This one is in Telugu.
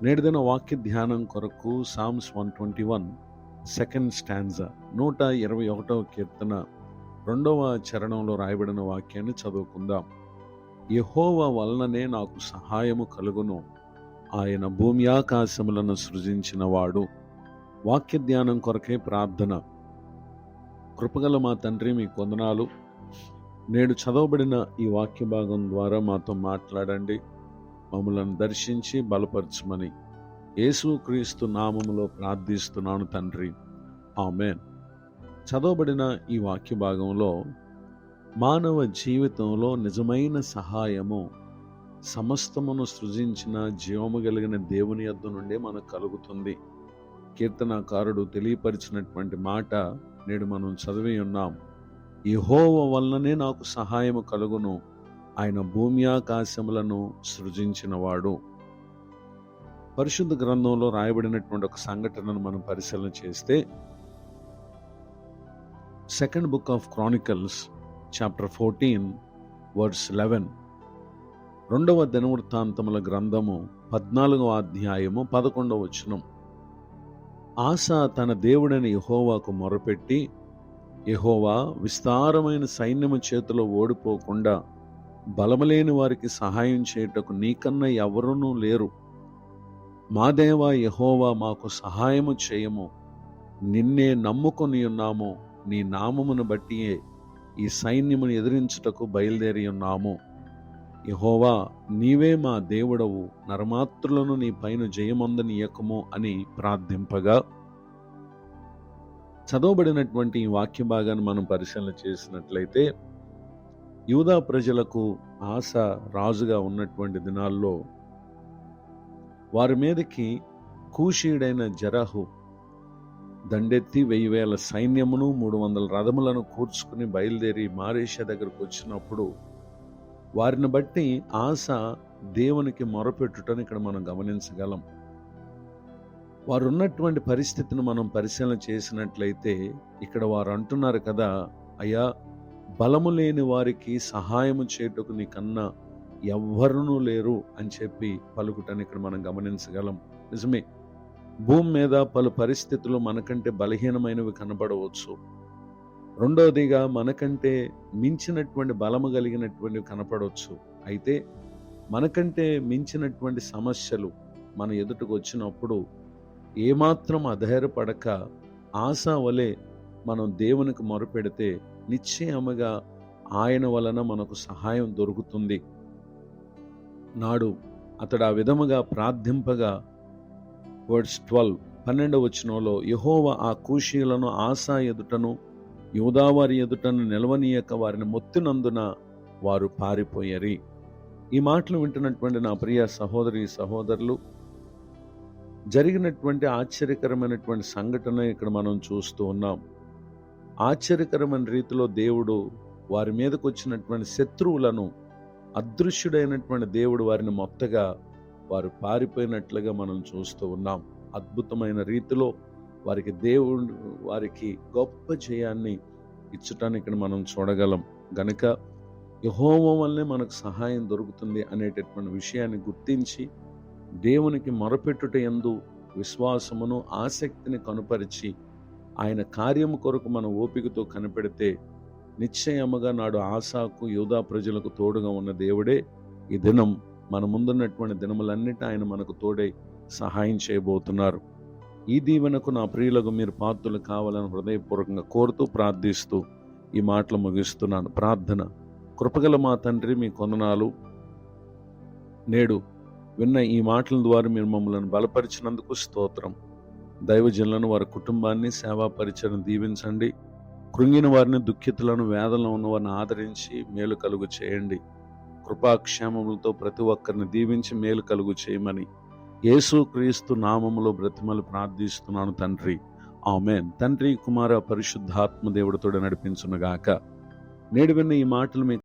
నేటిదిన వాక్య ధ్యానం కొరకు సామ్స్ 121 సెకండ్ స్టాంజా 121వ కీర్తన 2వ చరణంలో రాయబడిన వాక్యాన్ని చదువుకుందాం. యెహోవా వలననే నాకు సహాయము కలుగును, ఆయన భూమి ఆకాశములను సృజించిన వాడు. వాక్య ధ్యానం కొరకే ప్రార్థన. కృపగల మా తండ్రి, మీ వందనాలు. నేడు చదవబడిన ఈ వాక్య భాగం ద్వారా మాతో మాట్లాడండి, మమ్మలను దర్శించి బలపరచమని యేసుక్రీస్తు నామములో ప్రార్థిస్తున్నాను తండ్రి, ఆమేన్. చదవబడిన ఈ వాక్య భాగంలో మానవ జీవితంలో నిజమైన సహాయము సమస్తమును సృజించిన జీవము కలిగిన దేవుని యొద్ద నుండే మనకు కలుగుతుంది. కీర్తనాకారుడు తెలియపరిచినటువంటి మాట నేడు మనం చదివి ఉన్నాం. యెహోవా వలననే నాకు సహాయము కలుగును, ఆయన భూమి ఆకాశములను సృజించినవాడు. పరిశుద్ధ గ్రంథంలో రాయబడినటువంటి ఒక సంఘటనను మనం పరిశీలన చేస్తే, second book of Chronicles chapter 14 verse 11, 2వ దినవృత్తాంతముల గ్రంథము 14వ అధ్యాయము 11వ వచనం. ఆసా తన దేవుడైన యెహోవాకు మొరపెట్టి, యెహోవా, విస్తారమైన సైన్యము చేతిలో ఓడిపోకుండా బలములేని వారికి సహాయం చేయుటకు నీకన్నా ఎవరునూ లేరు. మా దేవా యెహోవా, మాకు సహాయము చేయము. నిన్నే నమ్ముకొని ఉన్నాము. నీ నామమును బట్టియే ఈ సైన్యమును ఎదిరించుటకు బయలుదేరి ఉన్నాము. యెహోవా, నీవే మా దేవుడవు, నరమాత్రులను నీ పైన జయమొందనీయకము అని ప్రార్థింపగా, చదవబడినటువంటి ఈ వాక్య భాగాన్ని మనం పరిశీలన చేసినట్లయితే, యూదా ప్రజలకు ఆసా రాజుగా ఉన్నటువంటి దినాల్లో వారి మీదకి కూషీయుడైన జరహు దండెత్తి 1000 సైన్యమును 300 రథములను కూర్చుకుని బయలుదేరి మారేషా దగ్గరకు వచ్చినప్పుడు వారిని బట్టి ఆసా దేవునికి మొరపెట్టుటని ఇక్కడ మనం గమనించగలం. వారు ఉన్నటువంటి పరిస్థితిని మనం పరిశీలన చేసినట్లయితే ఇక్కడ వారు అంటున్నారు కదా, అయ్యా, బలము లేని వారికి సహాయము చేయుటకు నీకన్నా ఎవ్వరునూ లేరు అని చెప్పి పలుకుటని ఇక్కడ మనం గమనించగలం. నిజమే, భూమి మీద పలు పరిస్థితులు మనకంటే బలహీనమైనవి కనబడవచ్చు. రెండవదిగా మనకంటే మించినటువంటి బలము కలిగినటువంటివి కనపడవచ్చు. అయితే మనకంటే మించినటువంటి సమస్యలు మన ఎదుటకు వచ్చినప్పుడు ఏమాత్రం అధైర్యపడక ఆశా వలె మనం దేవునికి మొరపెడితే నిశ్చయముగా ఆయన వలన మనకు సహాయం దొరుకుతుంది. నాడు అతడు ఆ విధముగా ప్రార్థింపగా వర్డ్స్ 12వ వచనంలో, యెహోవా ఆ కూషీయులను ఆసా ఎదుటను యూదావారి ఎదుటను నిలవనీయక వారిని మొత్తినందున వారు పారిపోయారు. ఈ మాటలు వింటున్నటువంటి నా ప్రియ సహోదరి సహోదరులు, జరిగినటువంటి ఆశ్చర్యకరమైనటువంటి సంఘటన ఇక్కడ మనం చూస్తూ ఉన్నాం. ఆశ్చర్యకరమైన రీతిలో దేవుడు వారి మీదకు వచ్చినటువంటి శత్రువులను, అదృశ్యుడైనటువంటి దేవుడు వారిని మొత్తగా వారు పారిపోయినట్లుగా మనం చూస్తూ ఉన్నాం. అద్భుతమైన రీతిలో దేవుడు వారికి గొప్ప జయాన్ని ఇచ్చటాన్ని ఇక్కడ మనం చూడగలం. గనుక యెహోవా వల్లే మనకు సహాయం దొరుకుతుంది అనేటటువంటి విషయాన్ని గుర్తించి దేవునికి మొరపెట్టుట యందు విశ్వాసమును ఆసక్తిని కనుపరిచి ఆయన కార్యము కొరకు మన ఓపికతో కనిపెడితే నిశ్చయముగా నాడు ఆసాకు యూదా ప్రజలకు తోడుగా ఉన్న దేవుడే ఈ దినం మన ముందున్నటువంటి దినములన్నిటి ఆయన మనకు తోడై సహాయం చేయబోతున్నారు. ఈ దీవెనకు నా ప్రియులకు మీరు పాత్రులు కావాలని హృదయపూర్వకంగా కోరుతూ ప్రార్థిస్తూ ఈ మాటలు ముగిస్తున్నాను. ప్రార్థన. కృపగల మా తండ్రి, మీ వందనాలు. నేడు విన్న ఈ మాటల ద్వారా మీరు మమ్మల్ని బలపరిచినందుకు స్తోత్రం. దైవజనులను, వారి కుటుంబాన్ని, సేవా పరిచయం దీవించండి. కృంగిన వారిని, దుఃఖితులను, వేదనలో ఉన్న వారిని ఆదరించి మేలు కలుగు చేయండి. కృపాక్షేమములతో ప్రతి ఒక్కరిని దీవించి మేలు కలుగు చేయమని యేసుక్రీస్తు నామములో బ్రతిమలు ప్రార్థిస్తున్నాను తండ్రి, ఆమేన్. తండ్రి, కుమార, పరిశుద్ధాత్మ దేవుడితో నడిపించునుగాక. నేడు విన్న ఈ మాటలు మీకు